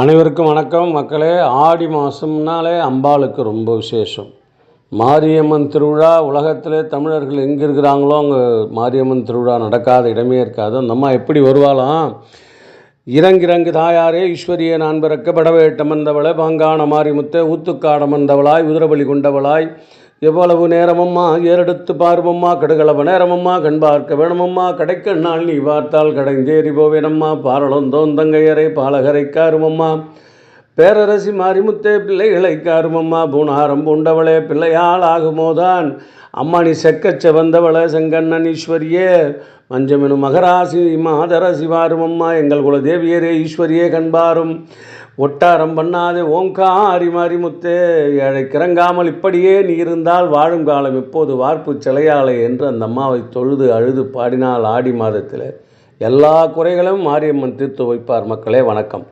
அனைவருக்கும் வணக்கம் மக்களே. ஆடி மாதம்னாலே அம்பாளுக்கு ரொம்ப விசேஷம். மாரியம்மன் திருவிழா உலகத்திலே தமிழர்கள் எங்கே இருக்கிறாங்களோ அங்கே மாரியம்மன் திருவிழா நடக்காத இடமே இருக்காது. அந்த அம்மா எப்படி வருவாளாம்? இறங்கிறங்கு தாயாரே ஈஸ்வரியே நான் பிறக்க படவேட்டமந்தவளை பாங்கான மாரிமுத்தே ஊத்துக்காடமந்தவளாய் உதிரபலி கொண்டவளாய் எவ்வளவு நேரமம்மா ஏறெடுத்து பார்வம்மா கடுகளவ நேரமம்மா கண் பார்க்க வேணுமம்மா கடைக்கண் நாள் நீ பார்த்தால் கடைந்தேறி போவேனம்மா பாரளந்தோந்தங்கையரை பாலகரை காருமம்மா பேரரசி மாரிமுத்தே பிள்ளைகளை காருமம்மா பூணாரம் பூண்டவளே பிள்ளையால் ஆகுமோதான் அம்மா நீ செக்கச்ச வந்தவளை செங்கண்ணன் ஈஸ்வரியே மஞ்சமெனும் மகராசி மாதரசி வாருமம்மா எங்கள் குலதேவியரே ஈஸ்வரியே கண்பாரும் ஒட்டாரம் பண்ணாதே ஓங்காரி மாரிமுத்தே ஏழை கிறங்காமல் இப்படியே நீ இருந்தால் வாழும் காலம் இப்போது வார்ப்பு சிலையாளை என்று அந்த அம்மாவை தொழுது அழுது பாடினால் ஆடி மாதத்தில் எல்லா குறைகளும் மாரியம்மன் தீர்த்து வைப்பார். மக்களே வணக்கம்.